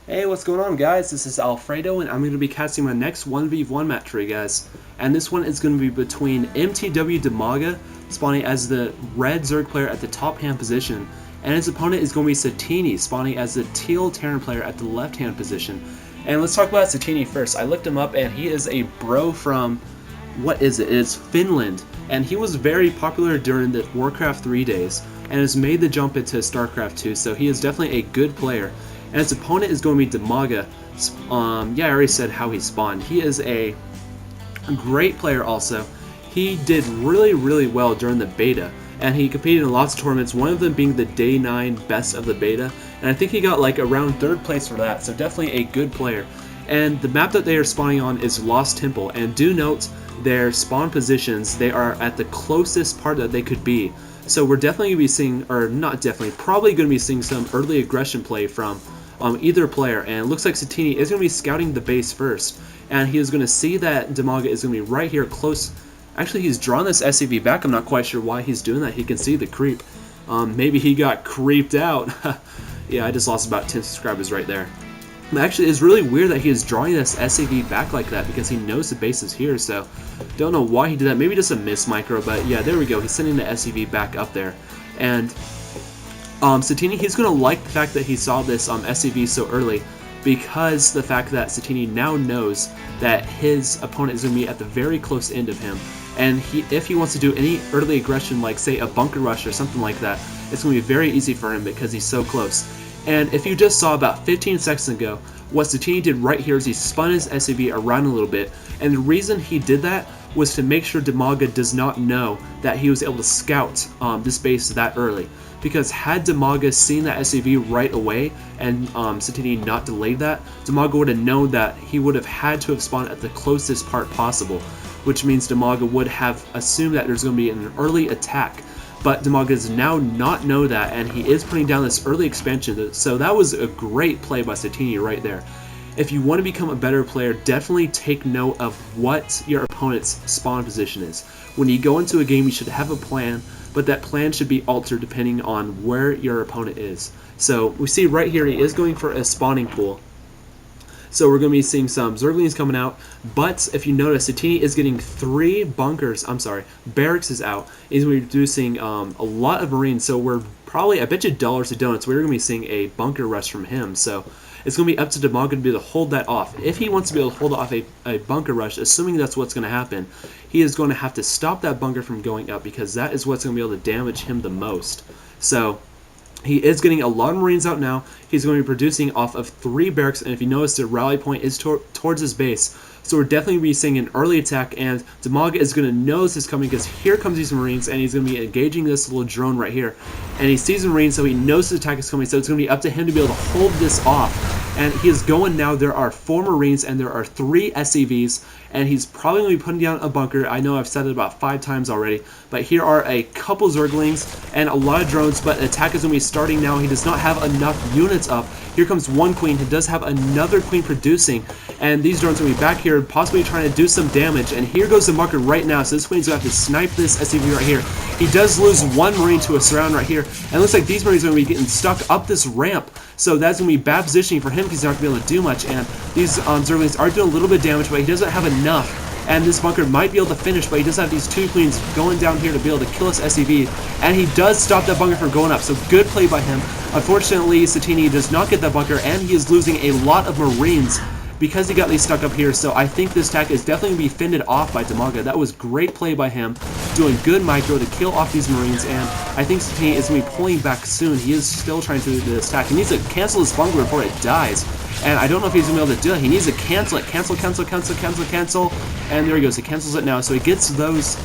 Hey, what's going on, guys? This is Alfredo, and I'm going to be casting my next 1v1 match for you guys. And this one is going to be between mTwDimaga, spawning as the red Zerg player at the top hand position, and his opponent is going to be Satiini, spawning as the teal Terran player at the left hand position. And let's talk about Satiini first. I looked him up, and he is a bro from, what is it? It's Finland, and he was very popular during the Warcraft 3 days, and has made the jump into StarCraft 2, so he is definitely a good player. And his opponent is going to be Dimaga. Yeah, I already said how he spawned. He is a great player also. He did really well during the beta, and he competed in lots of tournaments, one of them being the Day 9 Best of the Beta, and I think he got like around 3rd place for that, so definitely a good player. And the map that they are spawning on is Lost Temple, and do note their spawn positions, they are at the closest part that they could be. So we're definitely going to be seeing, or not definitely, probably going to be seeing some early aggression play from either player, and it looks like Satiini is going to be scouting the base first, and he is going to see that Dimaga is going to be right here close. Actually, he's drawn this SCV back. I'm not quite sure why he's doing that. He can see the creep. Maybe he got creeped out. Yeah, I just lost about 10 subscribers right there. Actually, it's really weird that he is drawing this SCV back like that because he knows the base is here, so don't know why he did that. Maybe just a miss micro, but yeah, there we go. He's sending the SCV back up there. And Satiini, he's going to like the fact that he saw this SCV so early, because the fact that Satiini now knows that his opponent is going to be at the very close end of him, and if he wants to do any early aggression, like say a bunker rush or something like that, it's going to be very easy for him because he's so close. And if you just saw about 15 seconds ago, what Satiini did right here is he spun his SCV around a little bit, and the reason he did that was to make sure Dimaga does not know that he was able to scout this base that early. Because had Dimaga seen that SCV right away and Satiini not delayed that, Dimaga would have known that he would have had to have spawned at the closest part possible, which means Dimaga would have assumed that there's going to be an early attack. But Dimaga does now not know that, and he is putting down this early expansion, so that was a great play by Satiini right there. If you want to become a better player, definitely take note of what your opponent's spawn position is. When you go into a game, you should have a plan, but that plan should be altered depending on where your opponent is. So we see right here he is going for a spawning pool. So we're going to be seeing some Zerglings coming out, but if you notice, Satiini is getting 3 barracks is out. He's going to be reducing a lot of Marines, so we're probably, I bet you dollars to donuts, we're going to be seeing a bunker rush from him. So it's going to be up to Dimaga to be able to hold that off. If he wants to be able to hold off a bunker rush, assuming that's what's going to happen, he is going to have to stop that bunker from going up, because that is what's going to be able to damage him the most. So he is getting a lot of Marines out now. He's going to be producing off of 3 barracks, and if you notice, the rally point is towards his base. So we're definitely going to be seeing an early attack, and Dimaga is going to know this is coming because here comes these Marines, and he's going to be engaging this little drone right here. And he sees the Marines, so he knows the attack is coming, so it's going to be up to him to be able to hold this off. And he is going now. There are 4 Marines, and there are 3 SCVs, and he's probably going to be putting down a bunker. I know I've said it about 5 times already, but here are a couple Zerglings and a lot of drones, but attack is going to be starting now. He does not have enough units up. Here comes 1 queen. He does have another queen producing, and these drones are going to be back here, possibly trying to do some damage. And here goes the bunker right now, so this queen's going to have to snipe this SCV right here. He does lose 1 Marine to a surround right here, and it looks like these Marines are going to be getting stuck up this ramp. So that's going to be bad positioning for him because he's not going to be able to do much. And these Zerglings are doing a little bit of damage, but he doesn't have enough. And this bunker might be able to finish, but he does have these 2 queens going down here to be able to kill his SCV. And he does stop that bunker from going up, so good play by him. Unfortunately, Satiini does not get that bunker, and he is losing a lot of Marines because he got these stuck up here. So I think this attack is definitely going to be fended off by Dimaga. That was great play by him, doing good micro to kill off these Marines, and I think Satiini is going to be pulling back soon. He is still trying to do this attack. He needs to cancel his bunker before it dies, and I don't know if he's going to be able to do it. He needs to cancel it. Cancel, and there he goes. He cancels it now, so he gets those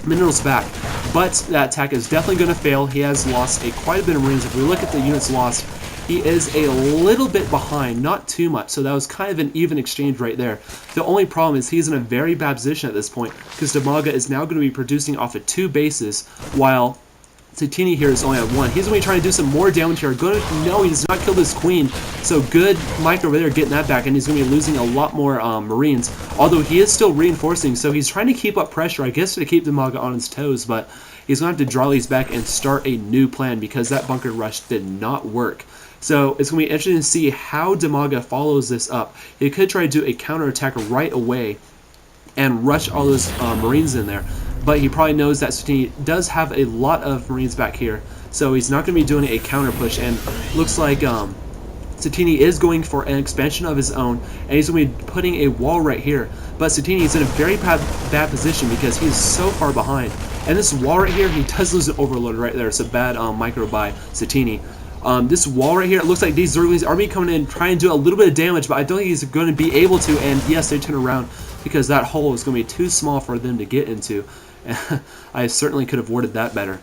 minerals back. But that attack is definitely going to fail. He has lost quite a bit of Marines. If we look at the units lost, he is a little bit behind, not too much, so that was kind of an even exchange right there. The only problem is he's in a very bad position at this point, because Dimaga is now going to be producing off of 2 bases, while Satiini here is only at 1. He's going to be trying to do some more damage here. No, he does not kill this queen, so good micro over there getting that back, and he's going to be losing a lot more Marines, although he is still reinforcing, so he's trying to keep up pressure, I guess, to keep Dimaga on his toes, but he's going to have to draw these back and start a new plan because that bunker rush did not work. So it's going to be interesting to see how Dimaga follows this up. He could try to do a counterattack right away and rush all those Marines in there. But he probably knows that Satiini does have a lot of Marines back here, so he's not going to be doing a counter push. And looks like Satiini is going for an expansion of his own, and he's going to be putting a wall right here. But Satiini is in a very bad position because he's so far behind. And this wall right here, he does lose an overload right there. It's a bad micro by Satiini. This wall right here, it looks like these Zerglings are coming in trying to do a little bit of damage, but I don't think he's going to be able to. And yes, they turn around because that hole is going to be too small for them to get into. I certainly could have worded that better.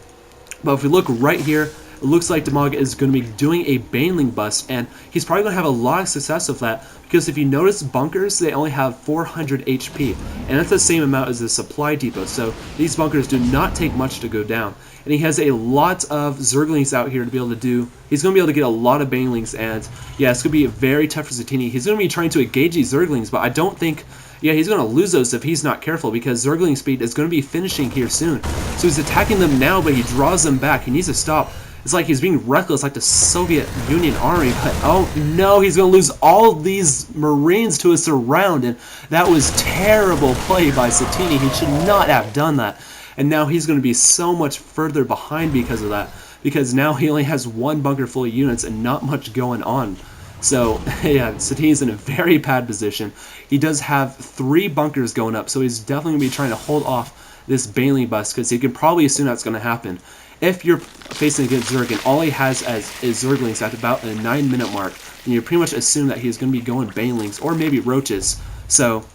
But if we look right here, it looks like Dimaga is going to be doing a Baneling bust, and he's probably going to have a lot of success with that, because if you notice bunkers, they only have 400 HP, and that's the same amount as the supply depot, so these bunkers do not take much to go down. And he has a lot of Zerglings out here to be able to do. He's going to be able to get a lot of Banelings, and yeah, it's going to be very tough for Satiini. He's going to be trying to engage these Zerglings, but I don't think, yeah, he's going to lose those if he's not careful, because Zergling speed is going to be finishing here soon. So he's attacking them now, but he draws them back. He needs to stop. It's like he's being reckless like the Soviet Union Army, but oh no, he's going to lose all these Marines to a surround, and that was terrible play by Satiini. He should not have done that. And now he's going to be so much further behind because of that, because now he only has one bunker full of units and not much going on. So yeah, Satiini's in a very bad position. He does have 3 bunkers going up, so he's definitely going to be trying to hold off this Baneling bust, because he can probably assume that's going to happen. If you're facing against Zerg and all he has is Zerglings at about the 9-minute mark, then you pretty much assume that he's going to be going Banelings or maybe Roaches. So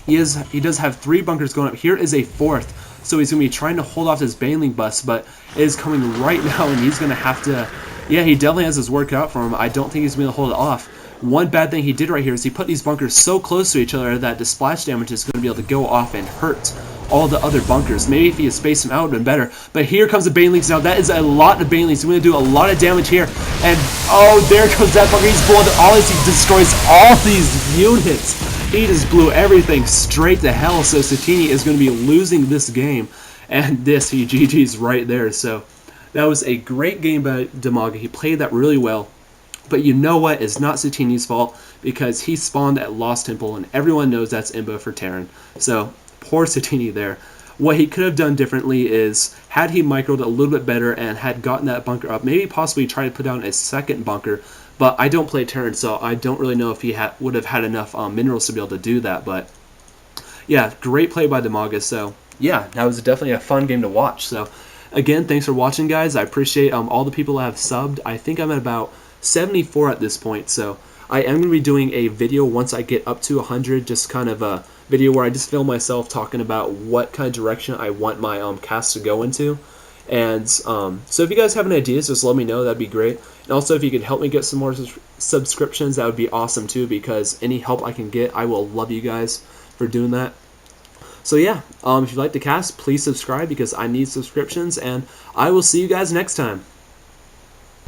he does have 3 bunkers going up. Here is a 4th. So he's going to be trying to hold off this Baneling bust, but it is coming right now, and he's going to have to... Yeah, he definitely has his work out for him. I don't think he's going to hold it off. One bad thing he did right here is he put these bunkers so close to each other that the splash damage is going to be able to go off and hurt all the other bunkers. Maybe if he had spaced them out, it would have been better. But here comes the Banelings now. That is a lot of Banelings. He's going to do a lot of damage here. And, oh, there goes that bunker. He's blowing all this. He destroys all these units. He just blew everything straight to hell. So Satiini is going to be losing this game. And this, he GG's right there. So that was a great game by Dimaga. He played that really well. But you know what? It's not Satiini's fault, because he spawned at Lost Temple, and everyone knows that's Imbo for Terran. So, poor Satiini there. What he could have done differently is, had he microed a little bit better and had gotten that bunker up, maybe possibly try to put down a second bunker. But I don't play Terran, so I don't really know if he would have had enough minerals to be able to do that. But yeah, great play by Dimaga. So yeah, that was definitely a fun game to watch. So again, thanks for watching, guys. I appreciate all the people that have subbed. I think I'm at about 74 at this point, so I am going to be doing a video once I get up to 100, just kind of a video where I just film myself talking about what kind of direction I want my cast to go into. And so if you guys have any ideas, just let me know. That'd be great. And also, if you could help me get some more subscriptions, that would be awesome too, because any help I can get, I will love you guys for doing that. So yeah, if you like the cast, please subscribe, because I need subscriptions, and I will see you guys next time.